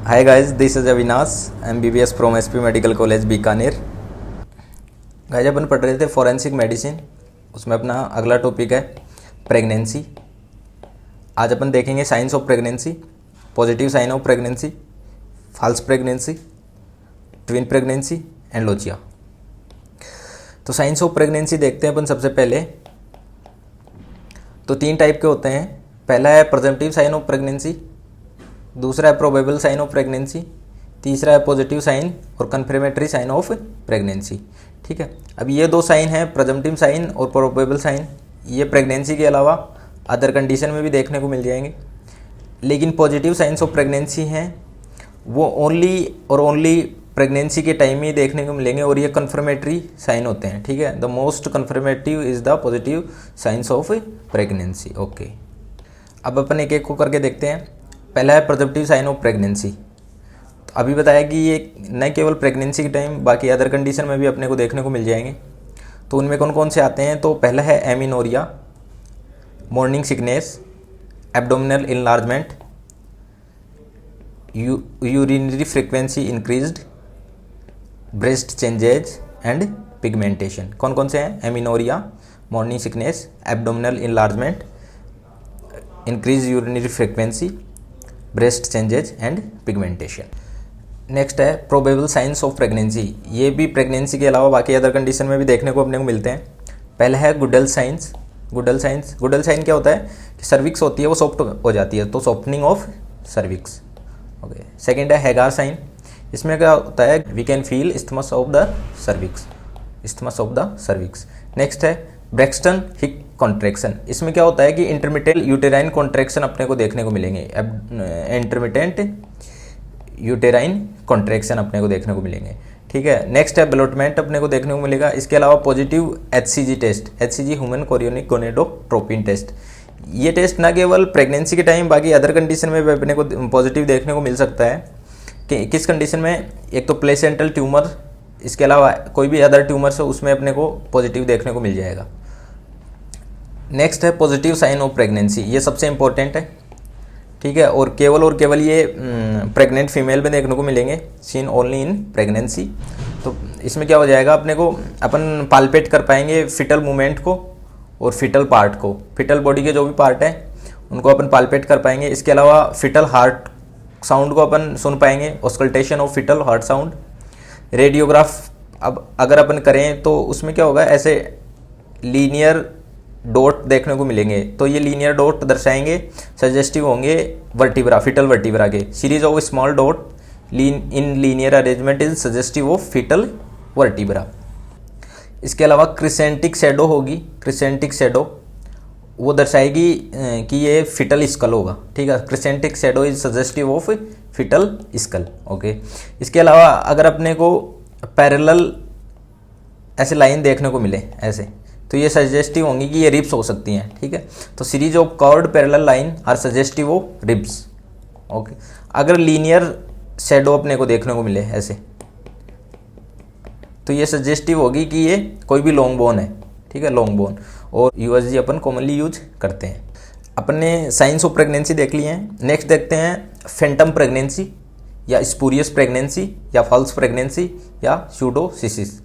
Hi guys, this is Avinash MBBS from SP medical college Bikaner. Guys अपन पढ़ रहे थे फॉरेंसिक मेडिसिन, उसमें अपना अगला टॉपिक है प्रेगनेंसी। आज अपन देखेंगे signs of pregnancy, positive sign of pregnancy, false pregnancy, twin pregnancy and lochia. तो साइंस ऑफ प्रेगनेंसी देखते हैं अपन सबसे पहले। तो 3 टाइप के होते हैं। पहला है प्रेजम्पटिव साइन ऑफ प्रेगनेंसी, दूसरा है प्रोबेबल साइन ऑफ प्रेगनेंसी, तीसरा है पॉजिटिव साइन और कन्फर्मेटरी साइन ऑफ प्रेगनेंसी। ठीक है, अब ये 2 साइन हैं, प्रेजम्पटिव साइन और प्रोबेबल साइन। ये प्रेगनेंसी के अलावा अदर कंडीशन में भी देखने को मिल जाएंगे, लेकिन पॉजिटिव साइंस ऑफ प्रेगनेंसी हैं वो ओनली प्रेगनेंसी के टाइम ही देखने को मिलेंगे, और ये कन्फर्मेटरी साइन होते हैं। ठीक है, the most confirmative is the positive science of pregnancy. Okay, अब अपन एक एक को करके देखते हैं। पहला है प्रेजम्पटिव साइन ऑफ प्रेगनेंसी। तो अभी बताया कि ये न केवल प्रेगनेंसी के टाइम, बाकी अदर कंडीशन में भी अपने को देखने को मिल जाएंगे। तो उनमें कौन कौन से आते हैं? तो पहला है amenorrhoea, morning sickness, abdominal enlargement, urinary frequency increased, breast changes and pigmentation. कौन कौन से हैं? Amenorrhoea, morning sickness, abdominal enlargement, increase urinary frequency, breast changes and pigmentation. Next है प्रोबेबल साइंस ऑफ प्रेगनेंसी। ये भी प्रेगनेंसी के अलावा बाकी अदर कंडीशन में भी देखने को अपने को मिलते हैं। पहला है गुडल साइंस। गुडल साइन क्या होता है कि सर्विक्स होती है वो सॉफ्ट हो जाती है, तो softening of cervix. Okay. Second है हैगार साइन। इसमें क्या होता है? We can feel isthmus of the cervix. Next है ब्रैक्सटन हिक कॉन्ट्रैक्शन। इसमें क्या होता है कि इंटरमिटेंट यूटेराइन कॉन्ट्रैक्शन अपने को देखने को मिलेंगे। इंटरमिटेंट यूटेराइन कॉन्ट्रैक्शन अपने को देखने को मिलेंगे। ठीक है। नेक्स्ट है ब्लोटमेंट अपने को देखने को मिलेगा। इसके अलावा positive HCG test, HCG human chorionic gonadotropin test. ये टेस्ट ना केवल प्रेगनेंसी के टाइम, बाकी अदर कंडीशन में भी अपने को पॉजिटिव देखने को मिल सकता है। कि किस कंडीशन में? एक तो प्लेसेंटल ट्यूमर, इसके अलावा कोई भी अदर ट्यूमर्स हो उसमें अपने को पॉजिटिव देखने को मिल जाएगा। नेक्स्ट है पॉजिटिव साइन ऑफ प्रेगनेंसी। ये सबसे इंपॉर्टेंट है। ठीक है, और केवल ये प्रेग्नेंट फीमेल में देखने को मिलेंगे, सीन ओनली इन प्रेगनेंसी। तो इसमें क्या हो जाएगा? अपने को अपन पाल्पेट कर पाएंगे फिटल मूवमेंट को और फिटल पार्ट को। फिटल बॉडी के जो भी पार्ट हैं उनको अपन पाल्पेट कर पाएंगे। इसके अलावा फिटल हार्ट साउंड को अपन सुन पाएंगे, auscultation of fetal heart sound. Radiograph अब अगर अपन करें तो उसमें क्या होगा? ऐसे लीनियर डॉट देखने को मिलेंगे, तो ये लीनियर डॉट दर्शाएंगे, सजेस्टिव होंगे वर्टिब्रा, फिटल वर्टिब्रा के। Series of small dot in linear arrangement is suggestive of fetal vertebra. इसके अलावा क्रिसेंटिक शैडो होगी, क्रिसेंटिक शैडो वो दर्शाएगी कि ये फिटल स्कल होगा। ठीक है, crescentic shadow is suggestive of fetal skull. Okay. इसके अलावा अगर अपने को पैरेलल ऐसे लाइन देखने को मिले ऐसे, तो ये सजेस्टिव होंगी कि ये रिब्स हो सकती हैं। ठीक है, तो series of curved parallel line are suggestive of ribs. Okay. अगर लीनियर शैडो अपने को देखने को मिले ऐसे, तो ये सजेस्टिव होगी कि ये कोई भी लॉन्ग बोन है। ठीक है, लॉन्ग बोन, और USG अपन कॉमनली यूज करते हैं। अपन ने साइंस ऑफ प्रेगनेंसी देख ली है। नेक्स्ट देखते हैं फैंटम प्रेगनेंसी या स्पूरियस प्रेगनेंसी या फॉल्स प्रेगनेंसी या स्यूडोसिस।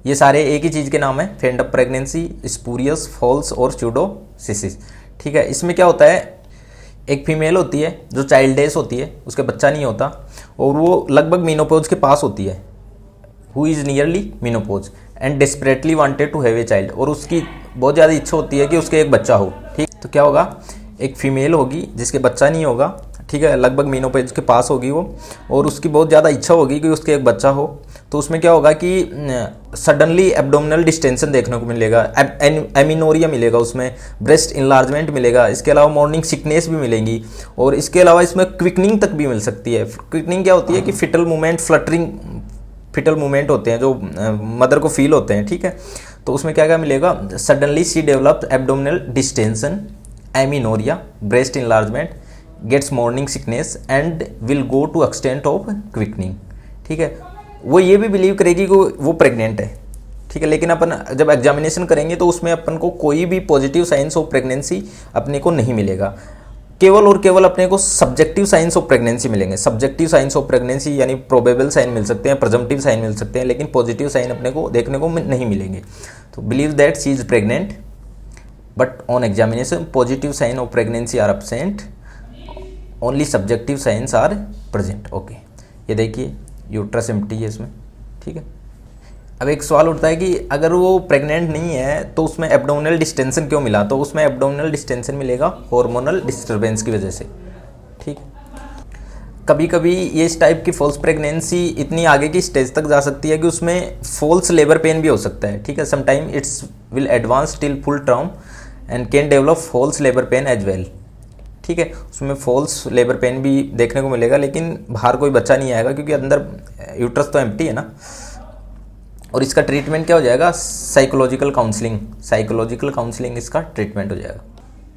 ये सारे एक ही चीज़ के नाम है, फैंटम प्रेगनेंसी, स्पूरियस, फॉल्स और स्यूडोसिस। ठीक है, इसमें क्या होता है? एक फीमेल होती है जो चाइल्डलेस होती है, उसके बच्चा नहीं होता, और वो लगभग मीनोपॉज के पास होती है, who is nearly menopause and desperately wanted to have a child. और उसकी बहुत ज़्यादा इच्छा होती है कि उसके एक बच्चा हो। ठीक, तो क्या होगा? एक फीमेल होगी जिसके बच्चा नहीं होगा। ठीक है, लगभग मीनोपॉज के पास होगी वो, और उसकी बहुत ज़्यादा इच्छा होगी कि उसके एक बच्चा हो। तो उसमें क्या होगा कि सडनली एब्डोमिनल डिस्टेंशन देखने को मिलेगा, एमिनोरिया मिलेगा, उसमें ब्रेस्ट इनलार्जमेंट मिलेगा। इसके अलावा मॉर्निंग सिकनेस भी मिलेंगी, और इसके अलावा इसमें क्विकनिंग तक भी मिल सकती है। क्विकनिंग क्या होती है कि fetal movement, fluttering fetal movement होते हैं जो मदर को फील होते हैं। ठीक है, तो उसमें क्या क्या मिलेगा? Suddenly she developed abdominal distension, amenorrhea, breast enlargement, gets morning sickness and will go to extent of quickening. ठीक है, वो ये भी बिलीव करेगी कि वो प्रेग्नेंट है। ठीक है, लेकिन अपन जब एग्जामिनेशन करेंगे तो उसमें अपन को कोई भी पॉजिटिव साइंस ऑफ प्रेगनेंसी अपने को नहीं मिलेगा। केवल और केवल अपने को सब्जेक्टिव साइंस ऑफ प्रेगनेंसी मिलेंगे। सब्जेक्टिव साइंस ऑफ प्रेगनेंसी यानी प्रोबेबल साइन मिल सकते हैं, प्रजम्पटिव साइन मिल सकते हैं, लेकिन पॉजिटिव साइन अपने को देखने को नहीं मिलेंगे। तो believe that she is pregnant but on examination positive sign of pregnancy are absent, only subjective signs are present. Okay, ये देखिए यूट्रस एम्प्टी है इसमें, ठीक है। अब एक सवाल उठता है कि अगर वो प्रेग्नेंट नहीं है तो उसमें एब्डोमिनल डिस्टेंशन क्यों मिला? तो उसमें एब्डोमिनल डिस्टेंशन मिलेगा हार्मोनल डिस्टर्बेंस की वजह से, ठीक। कभी कभी ये इस टाइप की फॉल्स प्रेगनेंसी इतनी आगे की स्टेज तक जा सकती है कि उसमें फॉल्स लेबर पेन भी हो सकता है, ठीक है। Sometime it's will advance till full term and can develop false labour pain as well, ठीक है। उसमें फॉल्स लेबर पेन भी देखने को मिलेगा, लेकिन बाहर कोई बच्चा नहीं आएगा क्योंकि अंदर यूट्रस तो एम्प्टी है ना। और इसका ट्रीटमेंट क्या हो जाएगा? साइकोलॉजिकल काउंसलिंग इसका ट्रीटमेंट हो जाएगा।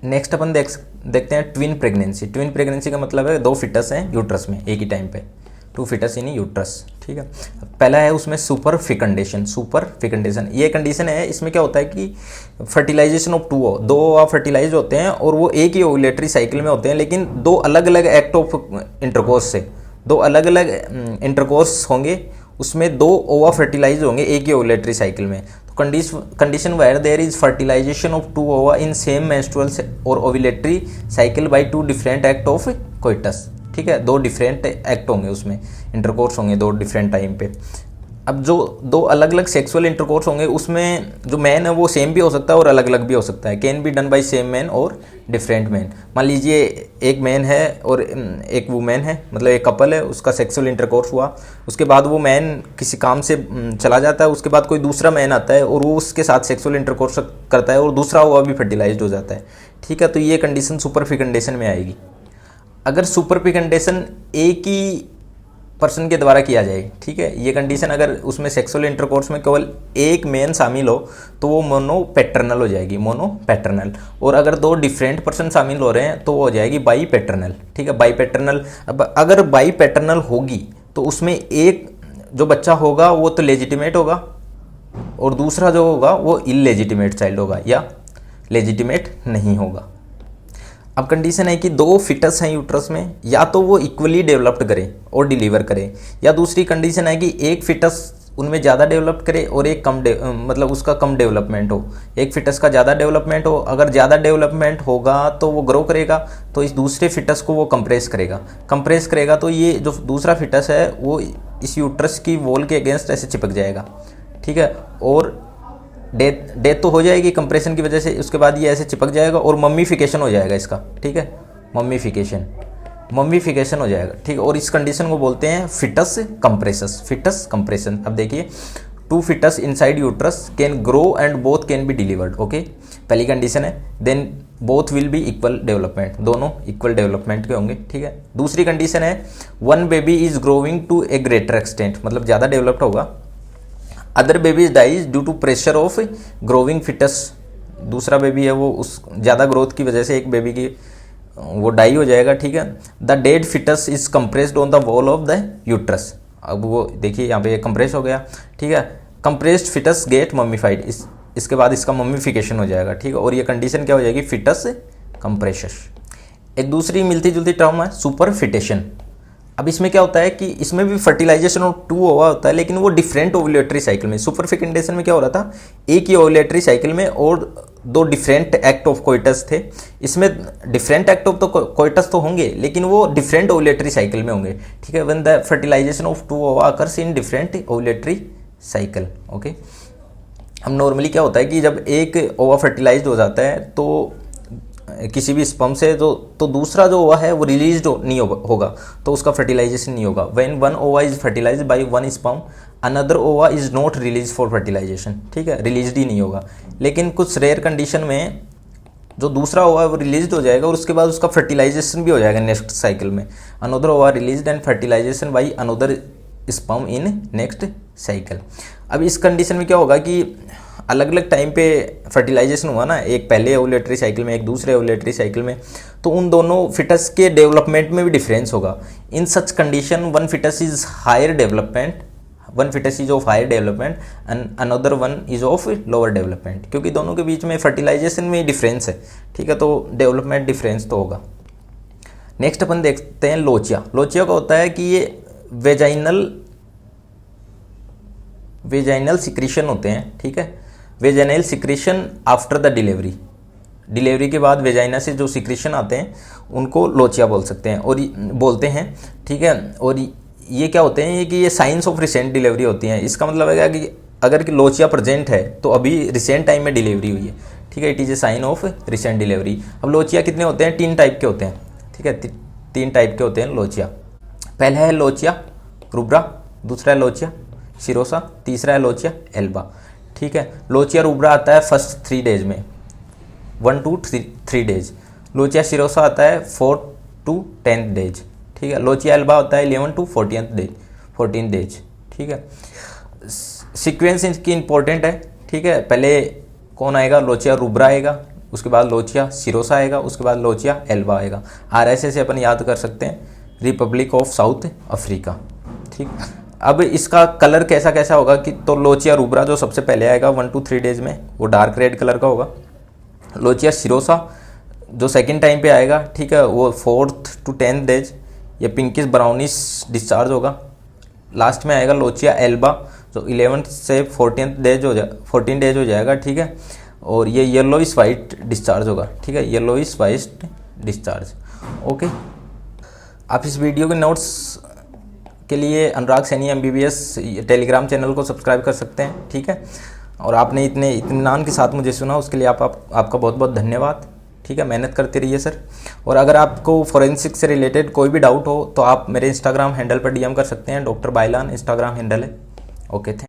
नेक्स्ट अपन देखते हैं ट्विन प्रेगनेंसी। ट्विन प्रेगनेंसी का मतलब है 2 फिटस हैं यूट्रस में एक ही टाइम पे, 2 फिटस इन यूट्रस, ठीक है। पहला है उसमें सुपर फिकंडेशन। ये कंडीशन है, इसमें क्या होता है कि फर्टिलाइजेशन ऑफ 2 ओवा फर्टिलाइज होते हैं और वो एक ही ओव्यूलेटरी साइकिल में होते हैं, लेकिन 2 अलग अलग एक्ट ऑफ इंटरकोर्स से 2 अलग अलग इंटरकोर्स होंगे, उसमें 2 ओवा फर्टिलाइज होंगे एक ही ओव्यूलेटरी साइकिल में। तो condition where there is fertilisation of 2 ova in same menstrual और ovulatory cycle by 2 different act of coitus, ठीक है। 2 डिफरेंट एक्ट होंगे उसमें, इंटरकोर्स होंगे 2 डिफरेंट टाइम पे। अब जो 2 अलग अलग सेक्सुअल इंटरकोर्स होंगे उसमें जो मैन है वो सेम भी हो सकता है और अलग अलग भी हो सकता है। Can be done by same man और डिफरेंट मैन। मान लीजिए एक मैन है और एक वुमेन है, मतलब एक कपल है, उसका सेक्सुअल इंटरकोर्स हुआ, उसके बाद वो मैन किसी काम से चला जाता है, उसके बाद कोई दूसरा मैन आता है और वो उसके साथ सेक्सुअल इंटरकोर्स करता है और दूसरा हुआ भी फर्टिलाइज्ड हो जाता है, ठीक है। तो ये कंडीशन सुपर फिकंडेशन में आएगी। अगर सुपर फिकंडेशन एक ही पर्सन के द्वारा किया जाए, ठीक है, ये कंडीशन अगर उसमें सेक्सुअल इंटरकोर्स में केवल एक मेन शामिल हो तो वो मोनोपैटर्नल हो जाएगी, मोनोपैटर्नल। और अगर 2 डिफरेंट पर्सन शामिल हो रहे हैं तो वो हो जाएगी बाईपैटर्नल, ठीक है, बाईपैटर्नल। अब अगर बाईपैटर्नल होगी तो उसमें एक जो बच्चा होगा वो तो लेजिटिमेट होगा और दूसरा जो होगा वो इलेजिटिमेट चाइल्ड होगा या लेजिटिमेट नहीं होगा। अब कंडीशन है कि 2 फिटस हैं यूट्रस में, या तो वो इक्वली डेवलप्ड करें और डिलीवर करें, या दूसरी कंडीशन है कि एक फिटस उनमें ज़्यादा डेवलप करे और एक मतलब उसका कम डेवलपमेंट हो। एक फिटस का ज़्यादा डेवलपमेंट हो, अगर ज़्यादा डेवलपमेंट होगा तो वो ग्रो करेगा, तो इस दूसरे फिटस को वो कंप्रेस करेगा तो ये जो दूसरा फिटस है वो इस यूट्रस की वॉल के अगेंस्ट ऐसे चिपक जाएगा, ठीक है। और डेथ तो हो जाएगी कंप्रेशन की वजह से, उसके बाद ये ऐसे चिपक जाएगा और मम्मीफिकेशन हो जाएगा इसका, ठीक है, मम्मीफिकेशन हो जाएगा, ठीक है। और इस कंडीशन को बोलते हैं फिटस कंप्रेशन। अब देखिए 2 foetus inside uterus can grow and both can be delivered, okay, पहली कंडीशन है। Then both will be equal development, दोनों इक्वल डेवलपमेंट के होंगे, ठीक है। दूसरी कंडीशन है 1 baby is growing to a greater extent, मतलब ज़्यादा डेवलप्ड होगा। Other babies dies due to pressure of growing foetus, दूसरा बेबी है वो उस ज़्यादा ग्रोथ की वजह से एक बेबी की वो डाई हो जाएगा, ठीक है। The dead foetus is compressed on the wall of the uterus. अब वो देखिए यहाँ पे कंप्रेस हो गया, ठीक है। कंप्रेस्ड फिटस गेट मम्मीफाइड, इसके बाद इसका मम्मीफिकेशन हो जाएगा, ठीक है। और ये कंडीशन क्या हो जाएगी? Foetus compression. एक दूसरी मिलती जुलती टर्म है सुपरफिटेशन। अब इसमें क्या होता है कि इसमें भी फर्टिलाइजेशन ऑफ 2 ओवा होता है, लेकिन वो डिफरेंट ओव्यूलेटरी साइकिल में। सुपर फिकंडेशन में क्या हो रहा था? एक ही ओव्यूलेटरी साइकिल में और 2 डिफरेंट एक्ट ऑफ कोइटस थे। इसमें डिफरेंट एक्ट ऑफ तो कोइटस तो होंगे, लेकिन वो डिफरेंट ओव्यूलेटरी साइकिल में होंगे, ठीक है। व्हेन द फर्टिलाइजेशन ऑफ 2 ओवा occurs in different ovulatory cycle, okay. हम नॉर्मली क्या होता है कि जब एक ओवा फर्टिलाइज हो जाता है तो किसी भी स्पर्म से तो दूसरा जो ओवा है वो रिलीज नहीं होगा, तो उसका फर्टिलाइजेशन नहीं होगा। When 1 ova is fertilize by 1 sperm, another ova is not release for fertilization, ठीक है, रिलीज ही नहीं होगा। लेकिन कुछ रेयर कंडीशन में जो दूसरा ओवा है वो रिलीज हो जाएगा और उसके बाद उसका फर्टिलाइजेशन भी हो जाएगा नेक्स्ट साइकिल में। Another ova release and fertilisation by another sperm in next cycle. अब इस कंडीशन में क्या होगा कि अलग अलग टाइम पे फर्टिलाइजेशन हुआ ना, एक पहले ओव्यूलेटरी साइकिल में एक दूसरे ओव्यूलेटरी साइकिल में, तो उन दोनों फिटस के डेवलपमेंट में भी डिफरेंस होगा। In such condition one fetus is of higher development and another one is of lower development, क्योंकि दोनों के बीच में फर्टिलाइजेशन में डिफरेंस है, ठीक है, तो डेवलपमेंट डिफरेंस तो होगा। नेक्स्ट अपन देखते हैं लोचिया। लोचिया का होता है कि ये वेजाइनल सिक्रीशन होते हैं, ठीक है, vaginal secretion after the delivery के बाद वेजाइना से जो सिक्रीशन आते हैं उनको लोचिया बोल सकते हैं और बोलते हैं, ठीक है। और ये क्या होते हैं कि ये साइंस ऑफ रिसेंट डिलीवरी होती हैं। इसका मतलब है कि अगर कि लोचिया प्रेजेंट है तो अभी रिसेंट टाइम में डिलीवरी हुई है, ठीक है, it is a sign of recent delivery. अब लोचिया कितने होते हैं, 3 टाइप के होते हैं, ठीक है, 3 टाइप के होते हैं लोचिया। पहला है लोचिया रूब्रा, दूसरा है लोचिया सिरोसा, तीसरा है लोचिया एल्बा, ठीक है। लोचिया रूब्रा आता है फर्स्ट 3 डेज में, 1 to 3 डेज। लोचिया सिरोसा आता है 4 to 10 डेज, ठीक है। लोचिया एल्बा होता है 11 to 14 डेज, ठीक है। सीक्वेंस इनकी इंपॉर्टेंट है, ठीक है। पहले कौन आएगा, लोचिया रूब्रा आएगा, उसके बाद लोचिया सिरोसा आएगा, उसके बाद लोचिया एल्बा आएगा। RSA से अपन याद कर सकते हैं, रिपब्लिक ऑफ साउथ अफ्रीका, ठीक। अब इसका कलर कैसा कैसा होगा कि तो लोचिया रूब्रा जो सबसे पहले आएगा 1 to 3 डेज में, वो डार्क रेड कलर का होगा। लोचिया सिरोसा जो सेकंड टाइम पे आएगा, ठीक है, वो 4th to 10th डेज, ये पिंकिश ब्राउनिश डिस्चार्ज होगा। लास्ट में आएगा लोचिया एल्बा जो 11th से 14th डेज हो जाएगा, ठीक है, और ये येलोइश वाइट डिस्चार्ज होगा, ठीक है, येलोइश वाइट डिस्चार्ज। ओके, आप इस वीडियो के नोट्स के लिए अनुराग सैनी MBBS टेलीग्राम चैनल को सब्सक्राइब कर सकते हैं, ठीक है। और आपने इतने इत्मीनान के साथ मुझे सुना, उसके लिए आपका बहुत बहुत धन्यवाद, ठीक है। मेहनत करते रहिए सर। और अगर आपको फोरेंसिक से रिलेटेड कोई भी डाउट हो तो आप मेरे इंस्टाग्राम हैंडल पर DM कर सकते हैं, डॉक्टर बाइलान इंस्टाग्राम हैंडल है। Okay, thank